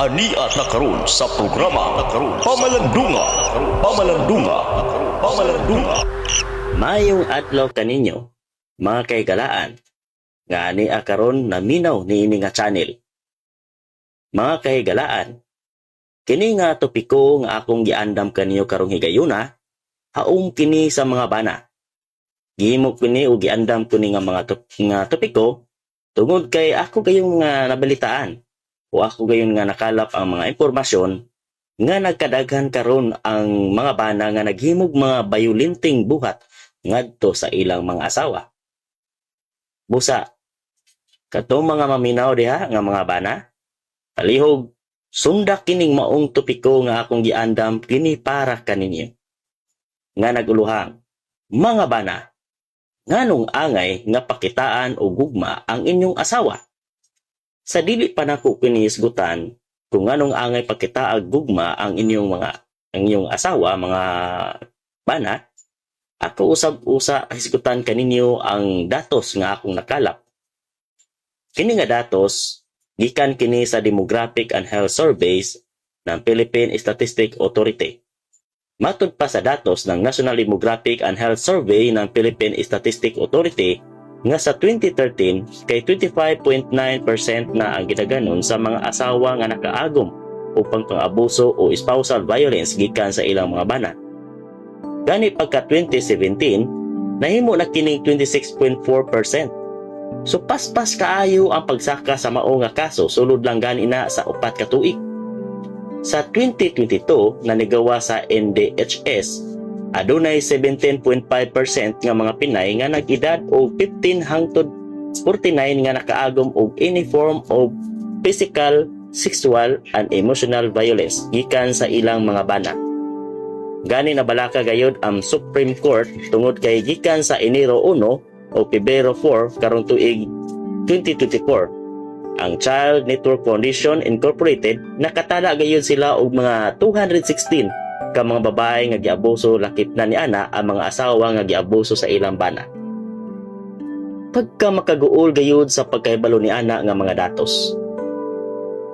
Aniat na karon sa programa Pamalandunga. Mayong adlaw kaninyo, mga kaigalaan, nga ani karon naminaw ni ini nga channel. Mga kaigalaan, kini nga topiko nga akong giandam kaniyo karong higayuna, haum kini sa mga bana. Gihimo kini o giandam kini nga mga topiko tungod kay ako gayong nga nabalitaan o ako gayon nga nakalap ang mga impormasyon nga nagkadaghan karon ang mga bana nga naghimog mga bayulinting buhat ngadto sa ilang mga asawa. Busa, katong mga maminaw diha nga mga bana, palihog, sundak kining maong topiko nga akong giandam kini para kaninyo. Nga naguluhang, mga bana, nganong angay nga pakitaan o gugma ang inyong asawa? Sa dili pa nako kini isgutan kung nganong angay pakitaag gugma ang inyong asawa, mga bana, ako usab-usa hisgutan kaninyo ang datos nga akong nakalap. Kini nga datos gikan kini sa Demographic and Health Surveys ng Philippine Statistics Authority. Matod pa sa datos ng National Demographic and Health Survey ng Philippine Statistics Authority nga sa 2013 kay 25.9% na ang gidaganon sa mga asawa nga nakaagom upang pang-abuso o spousal violence gikan sa ilang mga bana. Gani pagka 2017, nahimo na kining 26.4%. So paspas kaayo ang pagsaka sa mao nga kaso sulod lang gani na sa 4 ka tuig. Sa 2022 na nigawa sa NDHS, adunay 17.5% nga mga Pinay nga nag-edad og 15 hangtod 49 nga nakaagom og any form of physical, sexual, and emotional violence gikan sa ilang mga bana. Gani nabalaka gayud ang Supreme Court tungod kay gikan sa Enero 1 o Pebrero 4 karong tuig 2024. Ang Child Network Foundation Incorporated nakatala gayud sila og mga 216 ka mga babae nga giabuso lakip na ni ana ang mga asawa nga giabuso sa ilang bana. Pagka makaguol gayud sa pagkahibalo ni ana nga mga datos.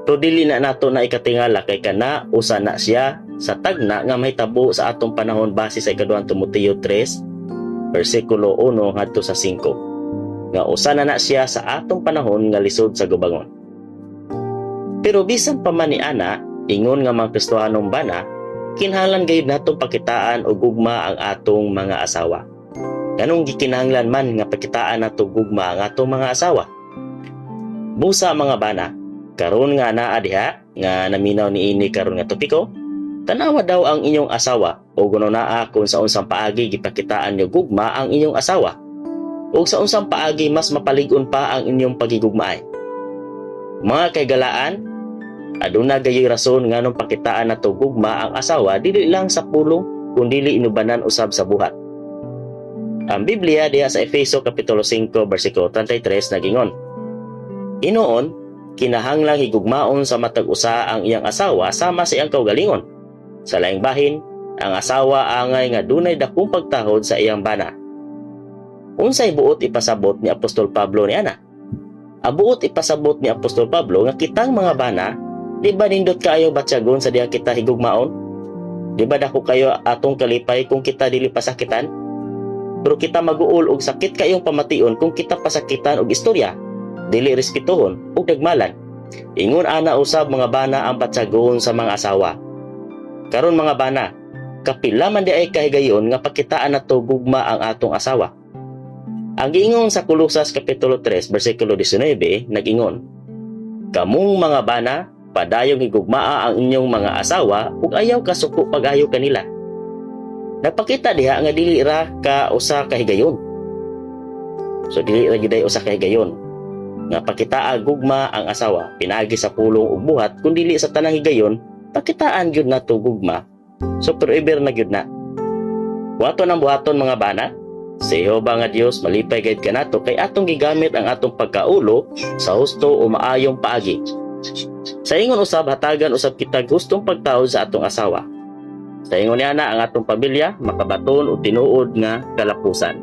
Pero dili na nato na ikatingala kay kana usa na siya sa tagna nga mahitabo sa atong panahon base sa ikaduhang Timoteo 3 bersikulo 1 ngadto sa 5. Nga usa na siya sa atong panahon nga lisod sa gubangon. Pero bisan pa man ni ana, ingon nga mga Kristohanong bana, kinahanglan gayud natong pakitaan og gugma ang atong mga asawa. Ganong gikinahanglan man nga pakitaan nato gugma ang atong mga asawa. Busa mga bana, karon nga naa diha nga naminaw ni ini karon nga topiko, tanawa daw ang inyong asawa o kuno naa kung sa unsang paagi gipakitaan niyo gugma ang inyong asawa. O sa unsang paagi mas mapalig-on pa ang inyong pagigugmaay. Mga kaigalaan, aduna gayoy rason nganong pakitaan nato gugma ang asawa dili lang sa pulong kundi inubanan usab sa buhat. Ang Biblia diha sa Efeso kapitulo 5 bersikulo 33 nagingon, Inoon, kinahanglang higugmaon sa matag usa ang iyang asawa sama sa iyang kaugalingon. Sa laing bahin, ang asawa angay nga dunay dakong pagtahod sa iyang bana. Unsay buot ipasabot ni Apostol Pablo ni ana? Ang buot ipasabot ni Apostol Pablo nga kitang mga bana, di ba nindot kayo batyagon sa diha kita higugmaon? Di ba dako kayo atong kalipay kung kita dili pasakitan? Pero kita maguol og sakit kayong pamation kung kita pasakitan og istorya, dili respetuhon og dagmalan. Ingon ana usab mga bana ang batyagon sa mga asawa. Karon mga bana, kapila man di ay kahigayon nga pakitaan nato gugma ang atong asawa. Ang giingon sa Kolosas kapitulo 3 bersikulo 19 nagingon, Kamong mga bana, padayong higugmaa ang inyong mga asawa ug ayaw kasuko pag-ayo kanila. Nagpakita diha nga dili ra ka usa ka higayon. So dili ra giday usa ka higayon nga pakitaa gugma ang asawa pinaagi sa pulong ug buhat kun dili sa tanang higayon pakitaan gyud nato gugma. So forever na gyud na. Buhaton ang buhaton mga bana. Sa Jehova nga Dios malipay gayud kanato kay atong gigamit ang atong pagkaulo sa husto o maayong paagi. Sa ingon usab hatagan usab kita gustong pagtawod sa atong asawa. Sa ingon niya na ang atong pamilya makabaton o tinuod nga kalapusan.